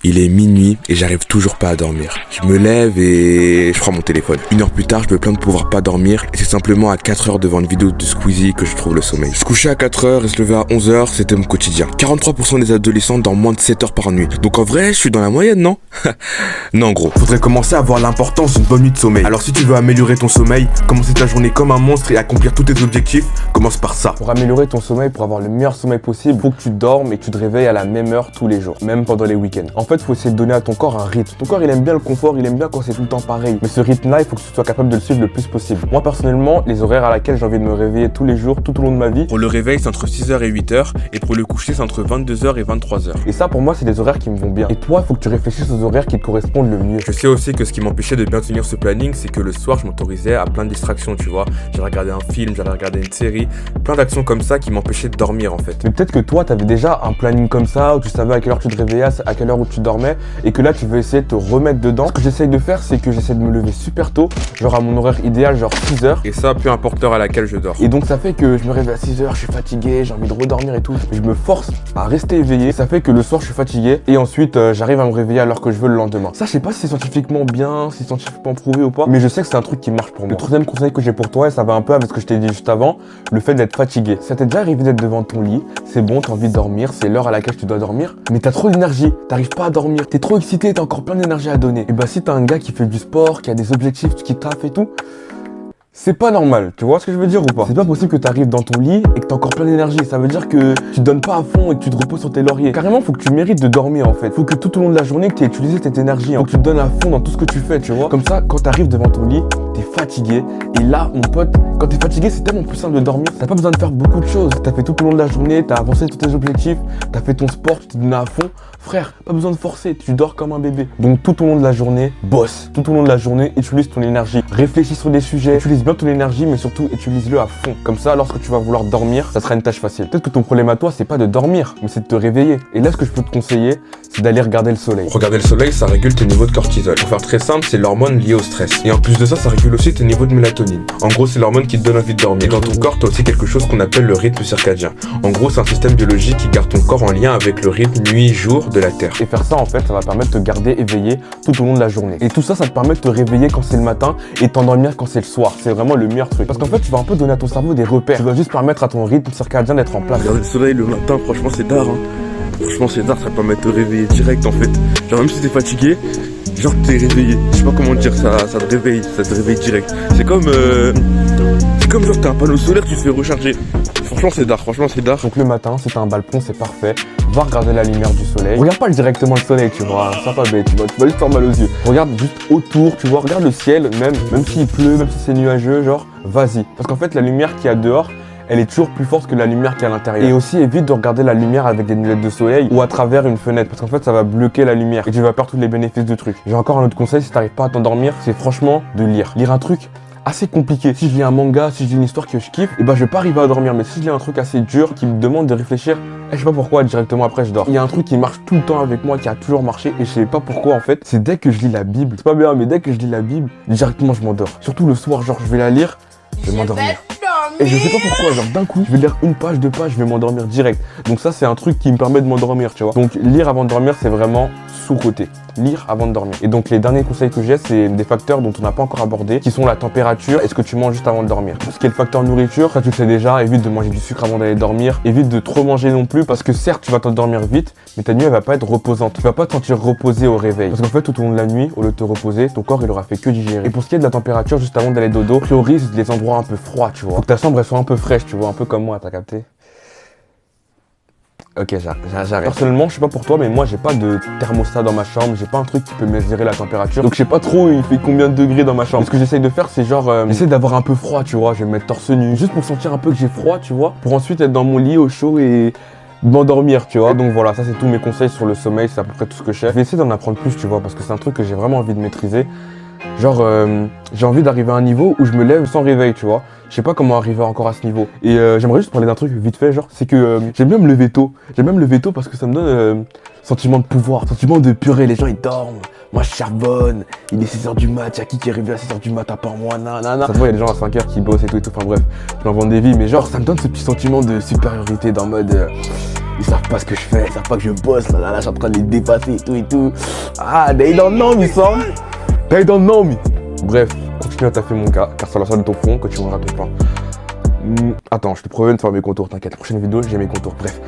Il est minuit et j'arrive toujours pas à dormir. Je me lève et je prends mon téléphone. 1 heure plus tard, je me plains de pouvoir pas dormir et c'est simplement à 4 heures devant une vidéo de Squeezie que je trouve le sommeil. Se coucher à 4 heures et se lever à 11 heures, c'était mon quotidien. 43% des adolescents dorment moins de 7 heures par nuit. Donc en vrai, je suis dans la moyenne, non? Non gros. Faudrait commencer à voir l'importance d'une bonne nuit de sommeil. Alors si tu veux améliorer ton sommeil, commencer ta journée comme un monstre et accomplir tous tes objectifs, commence par ça. Pour améliorer ton sommeil, pour avoir le meilleur sommeil possible, faut que tu dormes et que tu te réveilles à la même heure tous les jours, même pendant les week-ends. En fait, faut essayer de donner à ton corps un rythme. Ton corps, il aime bien le confort, il aime bien quand c'est tout le temps pareil. Mais ce rythme-là, il faut que tu sois capable de le suivre le plus possible. Moi, personnellement, les horaires à laquelle j'ai envie de me réveiller tous les jours, tout au long de ma vie. Pour le réveil, c'est entre 6h et 8h et pour le coucher, c'est entre 22h et 23h. Et ça, pour moi, c'est des horaires qui me vont bien. Et toi, faut que tu réfléchisses aux horaires qui te correspondent le mieux. Je sais aussi que ce qui m'empêchait de bien tenir ce planning, c'est que le soir, je m'autorisais à plein de distractions, tu vois. J'allais regarder un film, j'allais regarder une série, plein d'actions comme ça qui m'empêchaient de dormir en fait. Mais peut-être que toi, t'avais déjà un planning comme ça, où tu savais à quelle heure tu te réveillais, à quelle heure où tu dormais, et que là, tu veux essayer de te remettre dedans. Ce que j'essaye de faire, c'est que j'essaie de me lever super tôt, genre à mon horaire idéal, genre 6h. Et ça, peu importe l'heure à laquelle je dors. Et donc ça fait que je me réveille à 6h, je suis fatigué, j'ai envie de redormir et tout. Je me force à rester éveillé. Ça fait que le soir, je suis fatigué, et ensuite, j'arrive à me réveiller à l'heure que je veux le lendemain. Ça, je sais pas si c'est scientifiquement bien, si c'est scientifiquement prouvé ou pas, mais je sais que c'est un truc qui marche pour moi. Le troisième conseil que j'ai pour toi, et ça va un peu avec ce que je t'ai dit juste avant, le fait d'être fatigué. Ça t'est déjà arrivé d'être devant ton lit, c'est bon, t'as envie de dormir, c'est l'heure à laquelle tu dois dormir, mais t'as trop d'énergie, t'arrives pas à dormir, t'es trop excité, t'as encore plein d'énergie à donner. Et bah si t'as un gars qui fait du sport, qui a des objectifs, qui taffe et tout, c'est pas normal, tu vois ce que je veux dire ou pas? C'est pas possible que t'arrives dans ton lit et que t'as encore plein d'énergie. Ça veut dire que tu te donnes pas à fond et que tu te reposes sur tes lauriers. Carrément, faut que tu mérites de dormir en fait. Faut que tout au long de la journée, que tu aies utilisé cette énergie. Faut que tu te donnes à fond dans tout ce que tu fais, tu vois. Comme ça, quand t'arrives devant ton lit, t'es fatigué. Et là, mon pote, quand t'es fatigué, c'est tellement plus simple de dormir. T'as pas besoin de faire beaucoup de choses. T'as fait tout au long de la journée, t'as avancé tous tes objectifs, t'as fait ton sport, tu t'es donné à fond. Frère, pas besoin de forcer, tu dors comme un bébé. Donc tout au long de la journée, bosse. Tout au long de la journée, utilise ton énergie. Réfléchis sur des sujets, utilise bien ton énergie, mais surtout utilise-le à fond. Comme ça, lorsque tu vas vouloir dormir, ça sera une tâche facile. Peut-être que ton problème à toi, c'est pas de dormir, mais c'est de te réveiller. Et là, ce que je peux te conseiller, c'est d'aller regarder le soleil. Regarder le soleil, ça régule tes niveaux de cortisol. Pour faire très simple, c'est l'hormone liée au stress. Et en plus de ça, ça régule aussi tes niveaux de mélatonine. En gros, c'est l'hormone qui te donne envie de dormir. Et dans ton corps, t'as aussi quelque chose qu'on appelle le rythme circadien. En gros, c'est un système biologique qui garde ton corps en lien avec le rythme nuit-jour de la Terre. Et faire ça, en fait, ça va permettre de te garder éveillé tout au long de la journée. Et tout ça, ça te permet de te réveiller quand c'est le matin et t'endormir quand c'est le soir. C'est vraiment le meilleur truc. Parce qu'en fait, tu vas un peu donner à ton cerveau des repères. Tu vas juste permettre à ton rythme circadien d'être en place. Regarder le soleil le matin, franchement, c'est d'art, hein. Franchement, c'est d'art, ça permet de te réveiller direct, en fait. Genre, même si t'es fatigué, genre, t'es réveillé. Je sais pas comment dire, ça te réveille direct. C'est comme genre, t'as un panneau solaire, tu te fais recharger. Franchement, c'est d'art, Donc le matin, si t'as un balcon, c'est parfait. Va regarder la lumière du soleil. Regarde pas directement le soleil, tu vois, ça pas bête, tu vas juste faire mal aux yeux. Regarde juste autour, tu vois, regarde le ciel, même s'il pleut, même si c'est nuageux, genre, vas-y. Parce qu'en fait, la lumière qu'il y a dehors, elle est toujours plus forte que la lumière qui est à l'intérieur. Et aussi, évite de regarder la lumière avec des lunettes de soleil ou à travers une fenêtre, parce qu'en fait, ça va bloquer la lumière et tu vas perdre tous les bénéfices du truc. J'ai encore un autre conseil, si t'arrives pas à t'endormir, c'est franchement de lire. Lire un truc assez compliqué. Si je lis un manga, si je lis une histoire que je kiffe, et ben je vais pas arriver à dormir. Mais si je lis un truc assez dur qui me demande de réfléchir, je sais pas pourquoi directement après je dors. Il y a un truc qui marche tout le temps avec moi, qui a toujours marché, et je sais pas pourquoi en fait. C'est dès que je lis la Bible. C'est pas bien, mais dès que je lis la Bible, directement je m'endors. Surtout le soir, genre je vais la lire, je vais m'endormir. Et je sais pas pourquoi, genre d'un coup, je vais lire une page, 2 pages, je vais m'endormir direct. Donc ça, c'est un truc qui me permet de m'endormir, tu vois. Donc lire avant de dormir, c'est vraiment sous-côté. Lire avant de dormir. Et donc les derniers conseils que j'ai, c'est des facteurs dont on n'a pas encore abordé, qui sont la température et ce que tu manges juste avant de dormir. Tout ce qui est le facteur nourriture, ça tu le sais déjà, évite de manger du sucre avant d'aller dormir, évite de trop manger non plus, parce que certes tu vas t'endormir vite, mais ta nuit elle va pas être reposante. Tu vas pas te sentir reposé au réveil. Parce qu'en fait tout au long de la nuit, au lieu de te reposer, ton corps il aura fait que digérer. Et pour ce qui est de la température, juste avant d'aller dodo, priorise les endroits un peu froids, tu vois. Faut que ta chambre elle soit un peu fraîche, tu vois, un peu comme moi, t'as capté? Ok, j'arrête. Personnellement, je sais pas pour toi, mais moi j'ai pas de thermostat dans ma chambre, j'ai pas un truc qui peut mesurer la température. Donc je sais pas trop il fait combien de degrés dans ma chambre. Ce que j'essaye de faire, c'est genre j'essaie d'avoir un peu froid, tu vois. Je vais me mettre torse nu, juste pour sentir un peu que j'ai froid, tu vois, pour ensuite être dans mon lit au chaud et m'endormir, tu vois. Donc voilà, ça c'est tous mes conseils sur le sommeil, c'est à peu près tout ce que je sais. Je vais essayer d'en apprendre plus, tu vois, parce que c'est un truc que j'ai vraiment envie de maîtriser. Genre, j'ai envie d'arriver à un niveau où je me lève sans réveil, tu vois. Je sais pas comment arriver encore à ce niveau. Et j'aimerais juste parler d'un truc vite fait, genre, c'est que j'aime bien me lever tôt. J'aime bien me lever tôt parce que ça me donne sentiment de pouvoir, sentiment de purée. Les gens ils dorment, moi je charbonne, il est 6h du mat, y'a qui est arrivé à 6h du mat à part moi, nanana. Ça se voit, il y a des gens à 5h qui bossent et tout, enfin bref, je m'invente des vies, mais genre ça me donne ce petit sentiment de supériorité dans mode Ils savent pas ce que je fais, ils savent pas que je bosse, là, je suis en train de les dépasser et tout. Ah, they don't know me, son. They don't know me. Bref, continue à taffer mon gars, car ça la de ton front que tu mangeras ton pain. Attends, je te promets de faire mes contours, t'inquiète. Prochaine vidéo, j'ai mes contours. Bref.